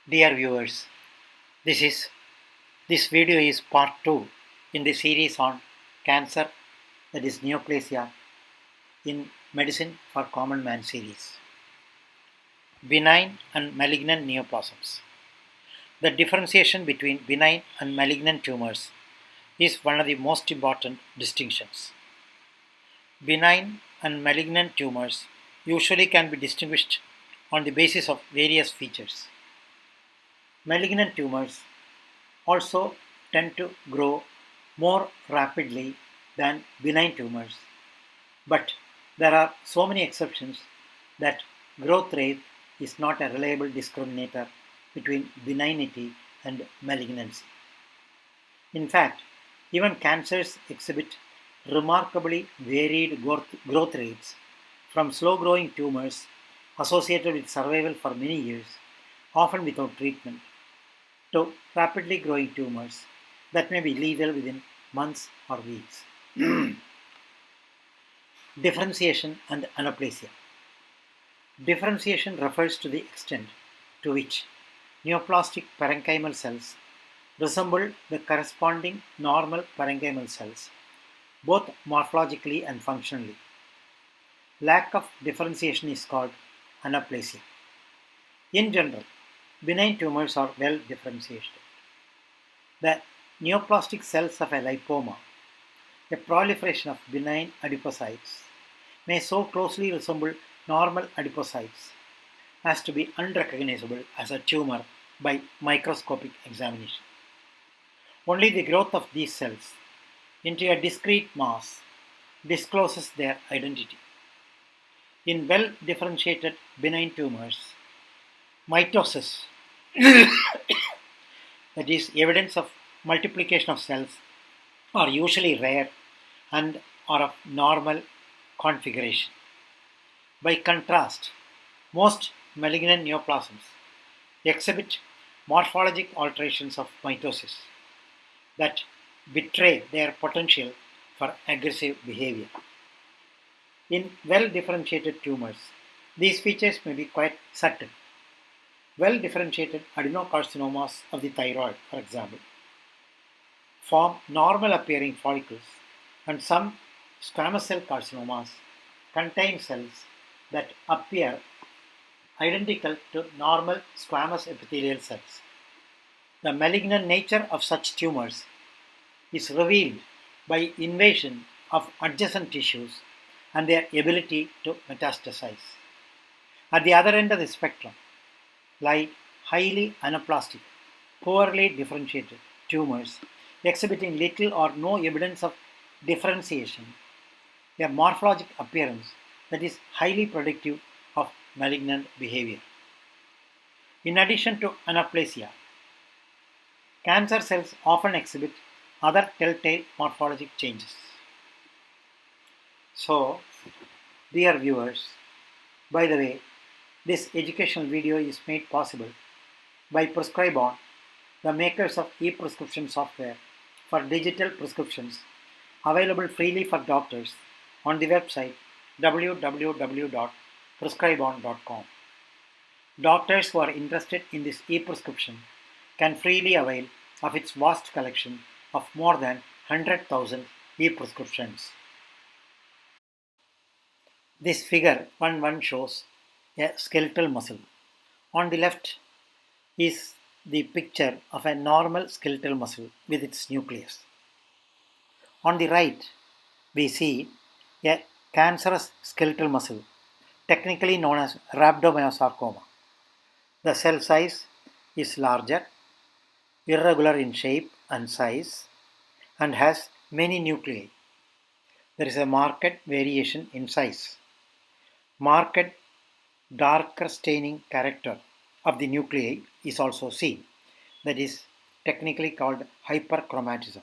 Dear viewers, this video is part 2 in the series on cancer, that is neoplasia, in Medicine for Common Man series. Benign and malignant neoplasms. The differentiation between benign and malignant tumors is one of the most important distinctions. Benign and malignant tumors usually can be distinguished on the basis of various features. Malignant tumors also tend to grow more rapidly than benign tumors, but there are so many exceptions that growth rate is not a reliable discriminator between benignity and malignancy. In fact, even cancers exhibit remarkably varied growth rates, from slow-growing tumors associated with survival for many years, often without treatment, to rapidly growing tumors that may be lethal within months or weeks. Differentiation and anaplasia. Differentiation refers to the extent to which neoplastic parenchymal cells resemble the corresponding normal parenchymal cells, both morphologically and functionally. Lack of differentiation is called anaplasia. In general, benign tumors are well differentiated. The neoplastic cells of a lipoma, a proliferation of benign adipocytes, may so closely resemble normal adipocytes as to be unrecognizable as a tumor by microscopic examination. Only the growth of these cells into a discrete mass discloses their identity. In well differentiated benign tumors, mitosis, that is, evidence of multiplication of cells, are usually rare and are of normal configuration. By contrast, most malignant neoplasms exhibit morphologic alterations of mitosis that betray their potential for aggressive behavior. In well differentiated tumors, these features may be quite subtle. Well differentiated adenocarcinomas of the thyroid, for example, form normal appearing follicles, and some squamous cell carcinomas contain cells that appear identical to normal squamous epithelial cells. The malignant nature of such tumors is revealed by invasion of adjacent tissues and their ability to metastasize. At the other end of the spectrum lie highly anaplastic, poorly differentiated tumors exhibiting little or no evidence of differentiation, a morphologic appearance that is highly predictive of malignant behavior. In addition to anaplasia, cancer cells often exhibit other telltale morphologic changes. So, dear viewers, by the way, this educational video is made possible by Prescribon, the makers of e-prescription software for digital prescriptions, available freely for doctors on the website www.prescribon.com. Doctors who are interested in this e-prescription can freely avail of its vast collection of more than 100,000 e-prescriptions. This figure 1.1 shows a skeletal muscle. On the left is the picture of a normal skeletal muscle with its nucleus. On the right, we see a cancerous skeletal muscle, technically known as rhabdomyosarcoma. The cell size is larger, irregular in shape and size, and has many nuclei. There is a marked variation in size. Marked darker staining character of the nuclei is also seen, that is technically called hyperchromatism.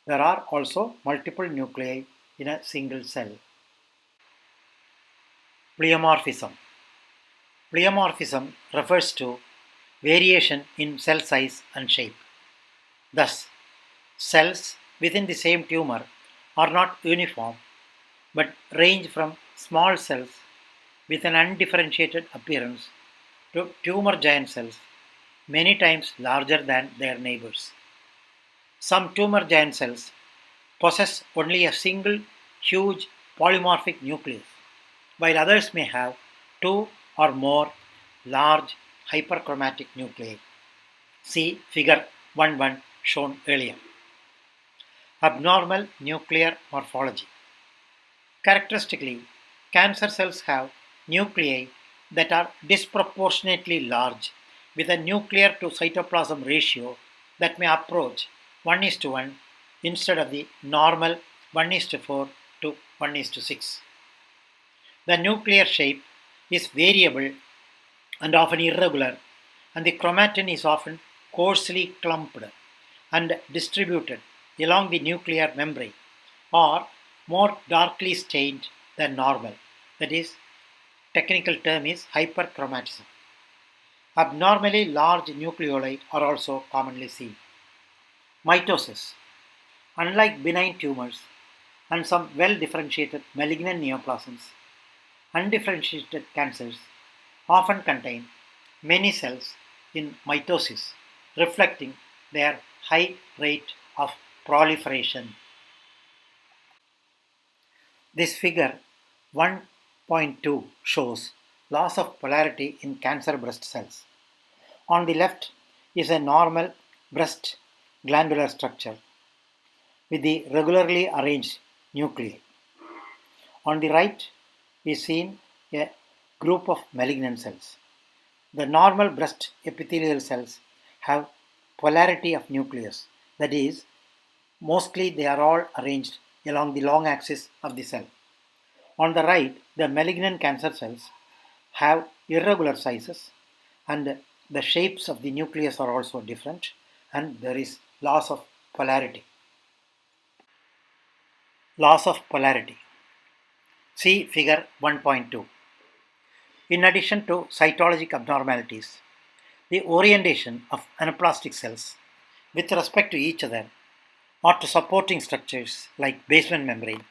There are also multiple nuclei in a single cell. Pleomorphism. Pleomorphism refers to variation in cell size and shape. Thus, cells within the same tumor are not uniform but range from small cells with an undifferentiated appearance to tumor giant cells many times larger than their neighbors. Some tumor giant cells possess only a single huge polymorphic nucleus, while others may have two or more large hyperchromatic nuclei. See Figure 1.1 shown earlier. Abnormal nuclear morphology. Characteristically, cancer cells have nuclei that are disproportionately large with a nuclear to cytoplasm ratio that may approach 1:1 instead of the normal 1:4 to 1:6. The nuclear shape is variable and often irregular, and the chromatin is often coarsely clumped and distributed along the nuclear membrane, or more darkly stained than normal. That is, technical term is hyperchromatism. Abnormally large nucleoli are also commonly seen. Mitosis. Unlike benign tumors and some well-differentiated malignant neoplasms, undifferentiated cancers often contain many cells in mitosis, reflecting their high rate of proliferation. This figure 1.2 shows loss of polarity in cancer breast cells. On the left is a normal breast glandular structure with the regularly arranged nuclei. On the right is seen a group of malignant cells. The normal breast epithelial cells have polarity of nucleus, that is, mostly they are all arranged along the long axis of the cell. On the right, the malignant cancer cells have irregular sizes and the shapes of the nucleus are also different and there is loss of polarity. Loss of polarity. See Figure 1.2. In addition to cytologic abnormalities, the orientation of anaplastic cells with respect to each other or to supporting structures like basement membrane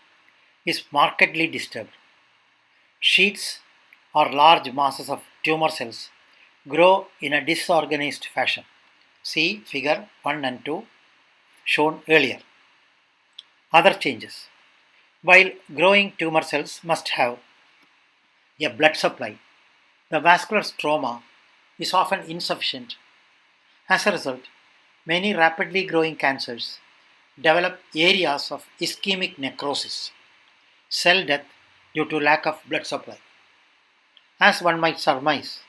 is markedly disturbed. Sheets or large masses of tumor cells grow in a disorganized fashion. See Figure 1 and 2 shown earlier. Other changes. While growing tumor cells must have a blood supply, the vascular stroma is often insufficient. As a result, many rapidly growing cancers develop areas of ischemic necrosis, cell death due to lack of blood supply. As one might surmise,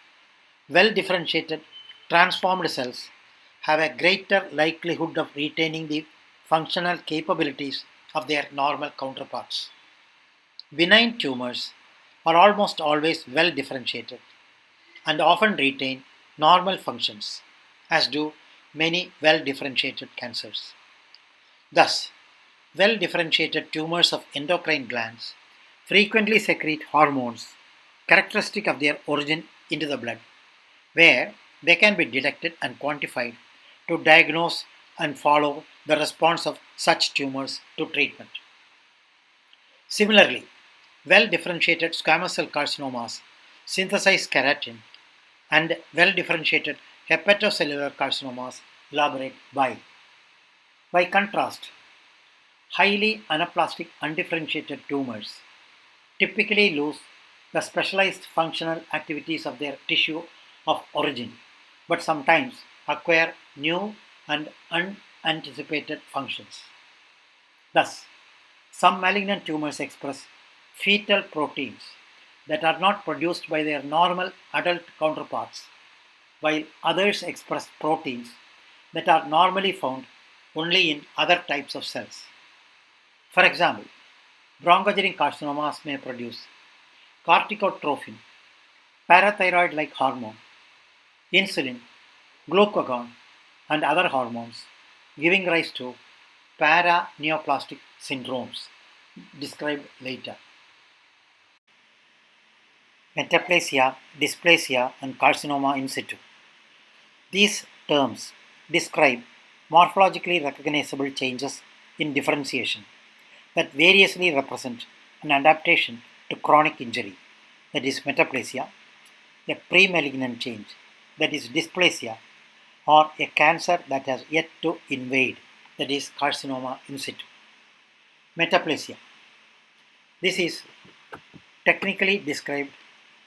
well-differentiated transformed cells have a greater likelihood of retaining the functional capabilities of their normal counterparts. Benign tumors are almost always well-differentiated and often retain normal functions, as do many well-differentiated cancers. Thus, well-differentiated tumors of endocrine glands frequently secrete hormones characteristic of their origin into the blood, where they can be detected and quantified to diagnose and follow the response of such tumors to treatment. Similarly, well-differentiated squamous cell carcinomas synthesize keratin and well-differentiated hepatocellular carcinomas elaborate bile. By contrast, highly anaplastic undifferentiated tumors typically lose the specialized functional activities of their tissue of origin, but sometimes acquire new and unanticipated functions. Thus, some malignant tumors express fetal proteins that are not produced by their normal adult counterparts, while others express proteins that are normally found only in other types of cells. For example, bronchogenic carcinomas may produce corticotrophin, parathyroid-like hormone, insulin, glucagon, and other hormones, giving rise to paraneoplastic syndromes described later. Metaplasia, dysplasia, and carcinoma in situ. These terms describe morphologically recognizable changes in differentiation that variously represent an adaptation to chronic injury, that is metaplasia, a pre-malignant change, that is dysplasia, or a cancer that has yet to invade, that is carcinoma in situ. Metaplasia. This is technically described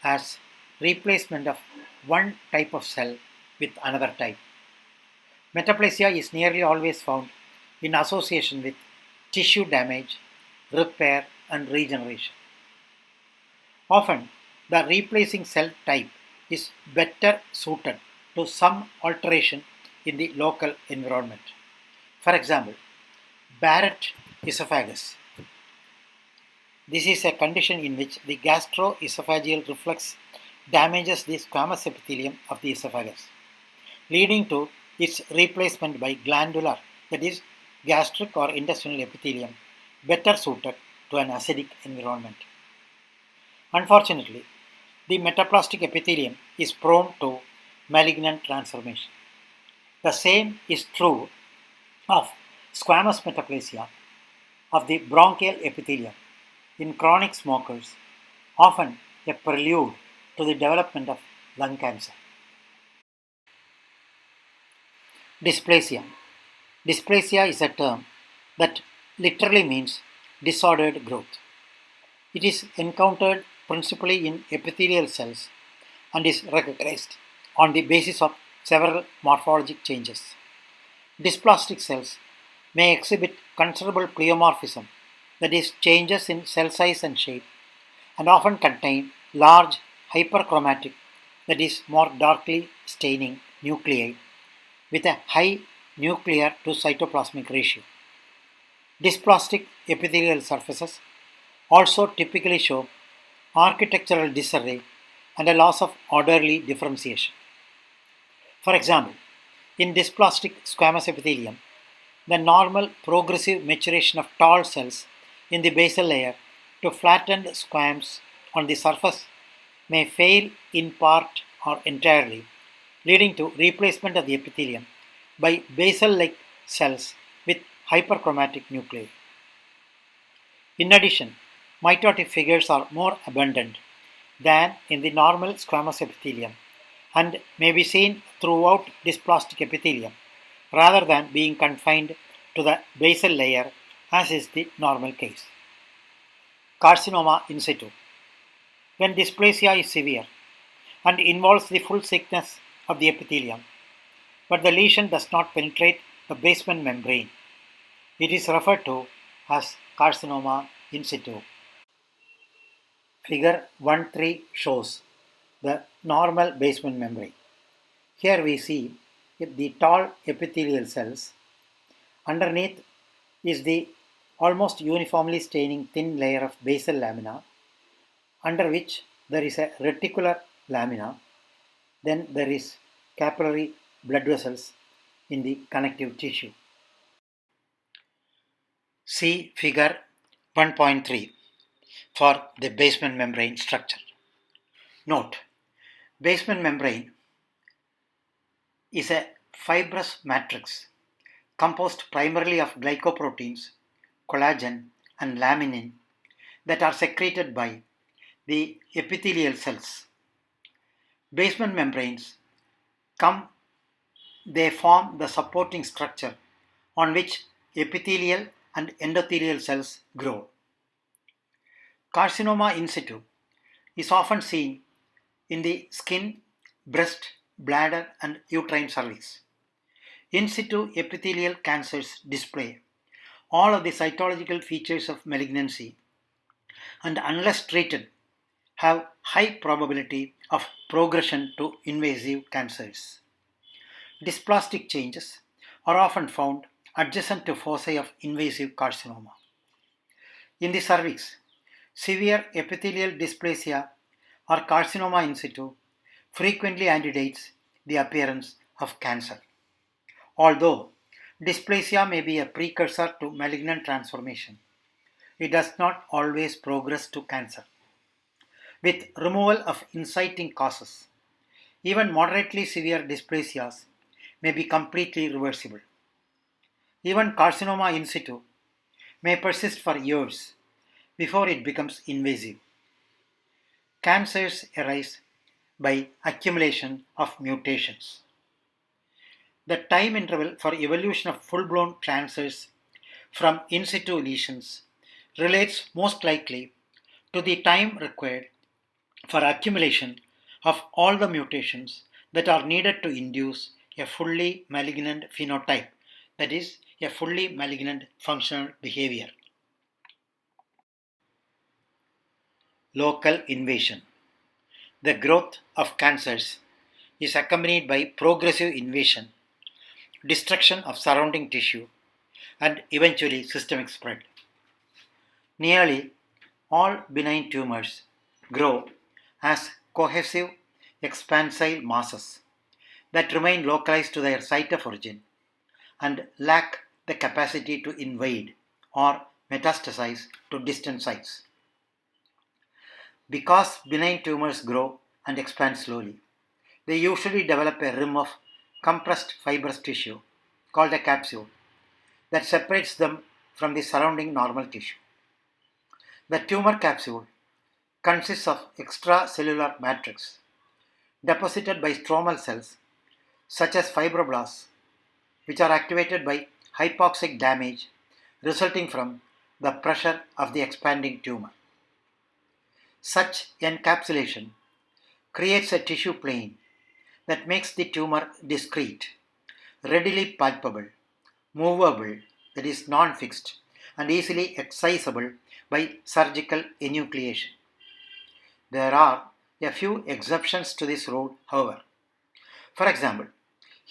as replacement of one type of cell with another type. Metaplasia is nearly always found in association with tissue damage, repair, and regeneration. Often, the replacing cell type is better suited to some alteration in the local environment. For example, Barrett esophagus. This is a condition in which the gastroesophageal reflux damages the squamous epithelium of the esophagus, leading to its replacement by glandular, that is, gastric or intestinal epithelium, better suited to an acidic environment. Unfortunately, the metaplastic epithelium is prone to malignant transformation. The same is true of squamous metaplasia of the bronchial epithelium in chronic smokers, often a prelude to the development of lung cancer. Dysplasia. Dysplasia is a term that literally means disordered growth. It is encountered principally in epithelial cells and is recognized on the basis of several morphologic changes. Dysplastic cells may exhibit considerable pleomorphism, that is, changes in cell size and shape, and often contain large hyperchromatic, that is, more darkly staining nuclei with a high nuclear to cytoplasmic ratio. Dysplastic epithelial surfaces also typically show architectural disarray and a loss of orderly differentiation. For example, in dysplastic squamous epithelium, the normal progressive maturation of tall cells in the basal layer to flattened squams on the surface may fail in part or entirely, leading to replacement of the epithelium by basal-like cells with hyperchromatic nuclei. In addition, mitotic figures are more abundant than in the normal squamous epithelium and may be seen throughout dysplastic epithelium rather than being confined to the basal layer as is the normal case. Carcinoma in situ. When dysplasia is severe and involves the full thickness of the epithelium, but the lesion does not penetrate the basement membrane, it is referred to as carcinoma in situ. Figure 1.3 shows the normal basement membrane. Here we see the tall epithelial cells. Underneath is the almost uniformly staining thin layer of basal lamina, under which there is a reticular lamina. Then there is capillary blood vessels in the connective tissue. See figure 1.3 for the basement membrane structure. Note, basement membrane is a fibrous matrix composed primarily of glycoproteins, collagen, and laminin that are secreted by the epithelial cells. Basement membranes they form the supporting structure on which epithelial and endothelial cells grow. Carcinoma in situ is often seen in the skin, breast, bladder, and uterine cervix. In situ epithelial cancers display all of the cytological features of malignancy and, unless treated, have high probability of progression to invasive cancers. Dysplastic changes are often found adjacent to foci of invasive carcinoma. In the cervix, severe epithelial dysplasia or carcinoma in situ frequently antedates the appearance of cancer. Although dysplasia may be a precursor to malignant transformation, it does not always progress to cancer. With removal of inciting causes, even moderately severe dysplasias may be completely reversible. Even carcinoma in situ may persist for years before it becomes invasive. Cancers arise by accumulation of mutations. The time interval for evolution of full-blown cancers from in situ lesions relates most likely to the time required for accumulation of all the mutations that are needed to induce a fully malignant phenotype, that is, a fully malignant functional behavior. Local invasion. The growth of cancers is accompanied by progressive invasion, destruction of surrounding tissue, and eventually systemic spread. Nearly all benign tumors grow as cohesive expansile masses that remain localized to their site of origin and lack the capacity to invade or metastasize to distant sites. Because benign tumors grow and expand slowly, they usually develop a rim of compressed fibrous tissue called a capsule that separates them from the surrounding normal tissue. The tumor capsule consists of extracellular matrix deposited by stromal cells such as fibroblasts, which are activated by hypoxic damage resulting from the pressure of the expanding tumor. Such encapsulation creates a tissue plane that makes the tumor discrete, readily palpable, movable, that is non-fixed, and easily excisable by surgical enucleation. There are a few exceptions to this rule, however. For example,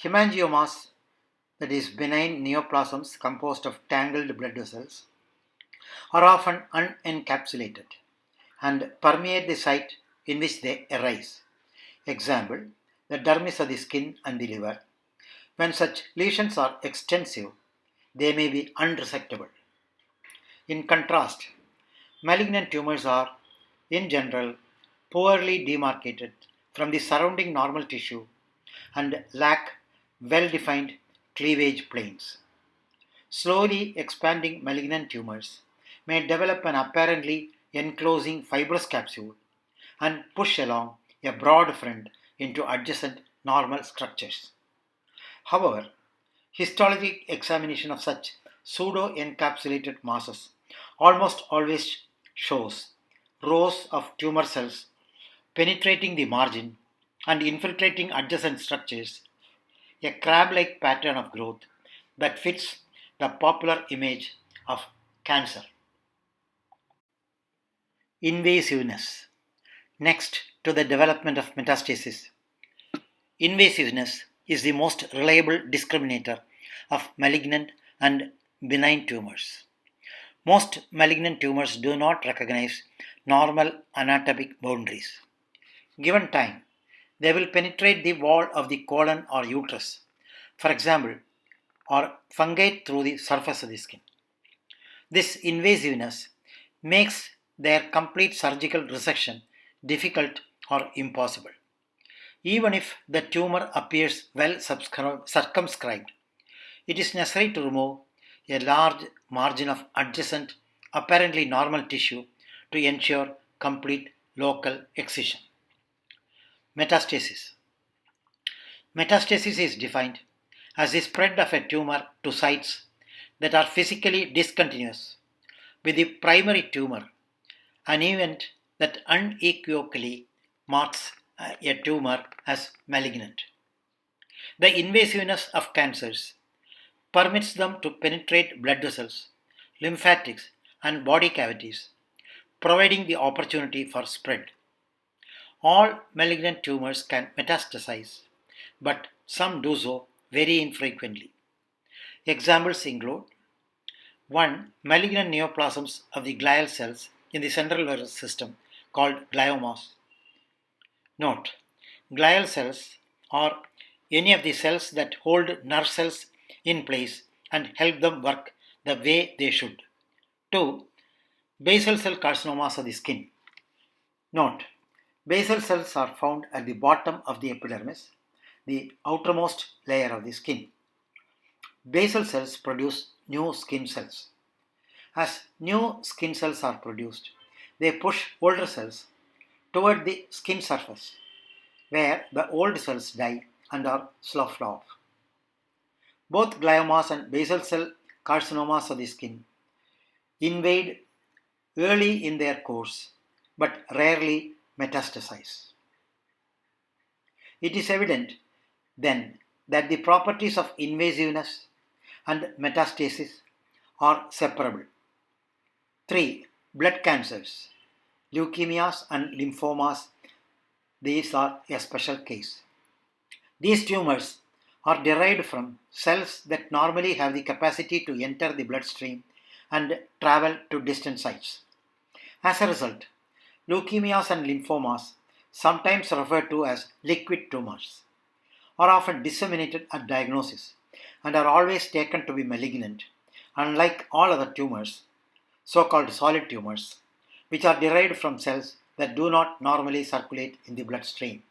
hemangiomas, that is benign neoplasms composed of tangled blood vessels, are often unencapsulated and permeate the site in which they arise. Example, the dermis of the skin and the liver. When such lesions are extensive, they may be unresectable. In contrast, malignant tumors are, in general, poorly demarcated from the surrounding normal tissue and lack well-defined cleavage planes. Slowly expanding malignant tumors may develop an apparently enclosing fibrous capsule and push along a broad front into adjacent normal structures. However, histologic examination of such pseudo-encapsulated masses almost always shows rows of tumor cells penetrating the margin and infiltrating adjacent structures, a crab-like pattern of growth that fits the popular image of cancer. Invasiveness. Next to the development of metastasis, invasiveness is the most reliable discriminator of malignant and benign tumors. Most malignant tumors do not recognize normal anatomic boundaries. Given time, they will penetrate the wall of the colon or uterus, for example, or fungate through the surface of the skin. This invasiveness makes their complete surgical resection difficult or impossible. Even if the tumor appears well circumscribed, it is necessary to remove a large margin of adjacent, apparently normal tissue to ensure complete local excision. Metastasis. Metastasis is defined as the spread of a tumor to sites that are physically discontinuous with the primary tumor, an event that unequivocally marks a tumor as malignant. The invasiveness of cancers permits them to penetrate blood vessels, lymphatics, and body cavities, providing the opportunity for spread. All malignant tumors can metastasize, but some do so very infrequently. Examples include 1. Malignant neoplasms of the glial cells in the central nervous system called gliomas. Note, glial cells are any of the cells that hold nerve cells in place and help them work the way they should. 2. Basal cell carcinomas of the skin. Note, basal cells are found at the bottom of the epidermis, the outermost layer of the skin. Basal cells produce new skin cells. As new skin cells are produced, they push older cells toward the skin surface, where the old cells die and are sloughed off. Both gliomas and basal cell carcinomas of the skin invade early in their course but rarely metastasize. It is evident then that the properties of invasiveness and metastasis are separable. 3. Blood cancers, leukemias and lymphomas, these are a special case. These tumors are derived from cells that normally have the capacity to enter the bloodstream and travel to distant sites. As a result, leukemias and lymphomas, sometimes referred to as liquid tumors, are often disseminated at diagnosis and are always taken to be malignant, unlike all other tumors, so-called solid tumors, which are derived from cells that do not normally circulate in the bloodstream.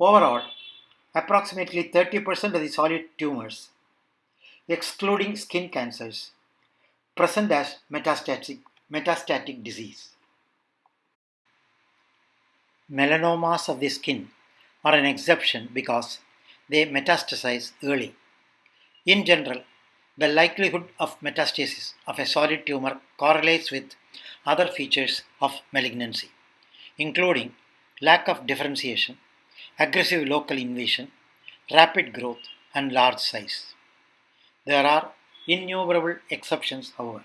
Overall, approximately 30% of the solid tumors, excluding skin cancers, present as metastatic disease. Melanomas of the skin are an exception because they metastasize early. In general, the likelihood of metastasis of a solid tumor correlates with other features of malignancy, including lack of differentiation, aggressive local invasion, rapid growth, and large size. There are innumerable exceptions, however.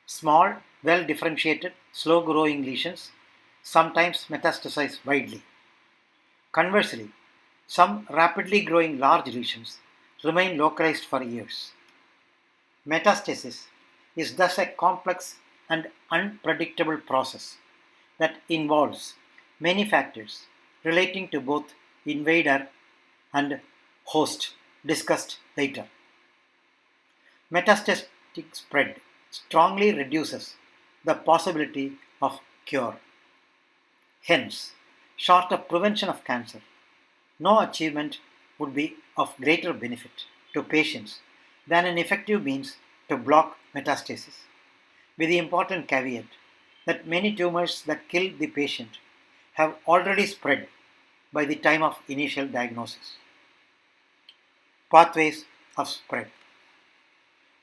Small, well differentiated, slow growing lesions sometimes metastasize widely. Conversely, some rapidly growing large lesions remain localized for years. Metastasis is thus a complex and unpredictable process that involves many factors relating to both invader and host, discussed later. Metastatic spread strongly reduces the possibility of cure. Hence, short of prevention of cancer, no achievement would be of greater benefit to patients than an effective means to block metastasis, with the important caveat that many tumors that kill the patient have already spread by the time of initial diagnosis. Pathways of spread.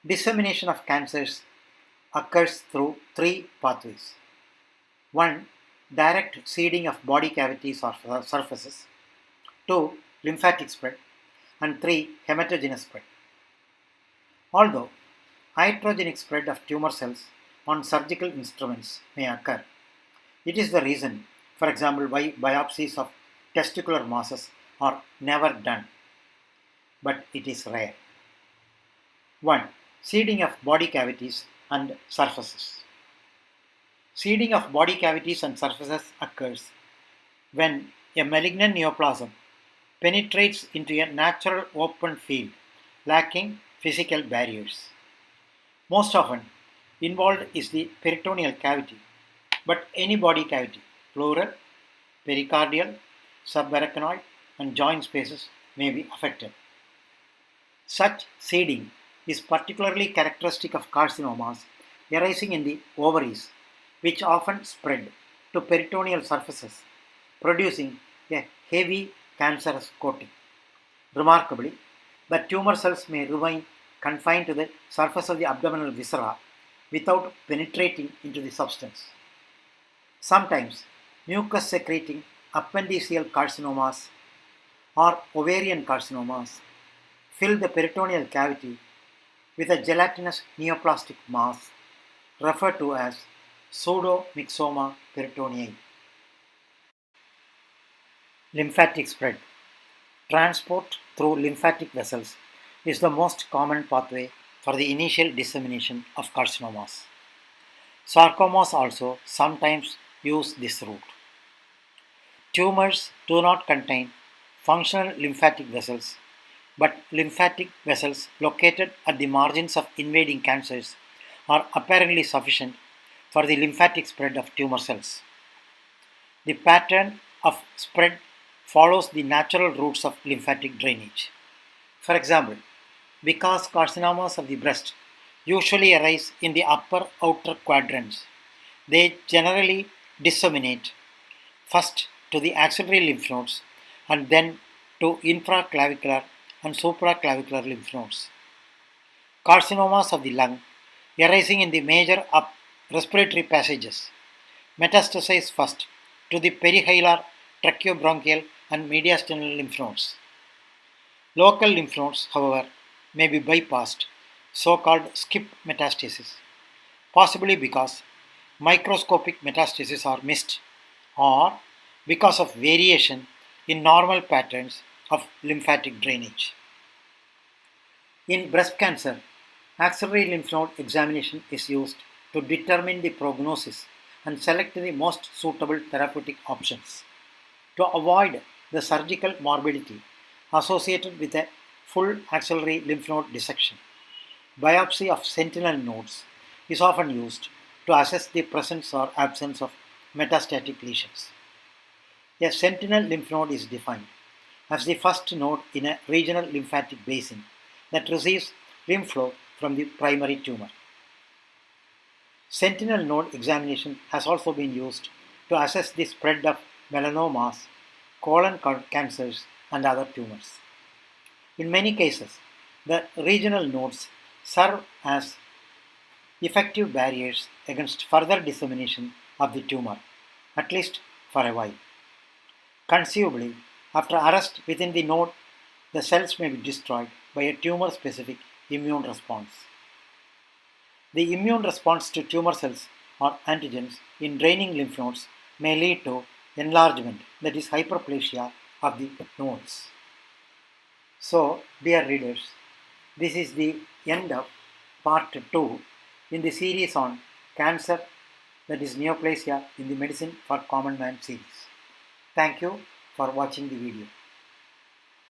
Dissemination of cancers occurs through three pathways. 1. Direct seeding of body cavities or surfaces. 2. Lymphatic spread. And 3. Hematogenous spread. Although iatrogenic spread of tumor cells on surgical instruments may occur, it is the reason, for example, why biopsies of testicular masses are never done, but it is rare. 1. Seeding of body cavities and surfaces. Seeding of body cavities and surfaces occurs when a malignant neoplasm penetrates into a natural open field lacking physical barriers. Most often involved is the peritoneal cavity, but any body cavity, pleural, pericardial, subarachnoid, and joint spaces may be affected. Such seeding is particularly characteristic of carcinomas arising in the ovaries, which often spread to peritoneal surfaces, producing a heavy cancerous coating. Remarkably, the tumor cells may remain confined to the surface of the abdominal viscera without penetrating into the substance. Sometimes, mucus secreting appendiceal carcinomas or ovarian carcinomas fill the peritoneal cavity with a gelatinous neoplastic mass referred to as pseudomyxoma peritonei. Lymphatic spread. Transport through lymphatic vessels is the most common pathway for the initial dissemination of carcinomas. Sarcomas also sometimes use this route. Tumors do not contain functional lymphatic vessels, but lymphatic vessels located at the margins of invading cancers are apparently sufficient for the lymphatic spread of tumor cells. The pattern of spread follows the natural routes of lymphatic drainage. For example, because carcinomas of the breast usually arise in the upper outer quadrants, they generally disseminate first to the axillary lymph nodes and then to infraclavicular and supraclavicular lymph nodes. Carcinomas of the lung arising in the major respiratory passages metastasize first to the perihilar, tracheobronchial, and mediastinal lymph nodes. Local lymph nodes, however, may be bypassed, so-called skip metastasis, possibly because microscopic metastases are missed or because of variation in normal patterns of lymphatic drainage. In breast cancer, axillary lymph node examination is used to determine the prognosis and select the most suitable therapeutic options. To avoid the surgical morbidity associated with a full axillary lymph node dissection, biopsy of sentinel nodes is often used to assess the presence or absence of metastatic lesions. A sentinel lymph node is defined as the first node in a regional lymphatic basin that receives lymph flow from the primary tumor. Sentinel node examination has also been used to assess the spread of melanomas, colon cancers, and other tumors. In many cases, the regional nodes serve as effective barriers against further dissemination of the tumor, at least for a while. Conceivably, after arrest within the node, the cells may be destroyed by a tumor-specific immune response. The immune response to tumor cells or antigens in draining lymph nodes may lead to enlargement, that is hyperplasia of the nodes. So, dear readers, this is the end of part 2 in the series on cancer, that is neoplasia in the medicine for common man series. Thank you for watching the video.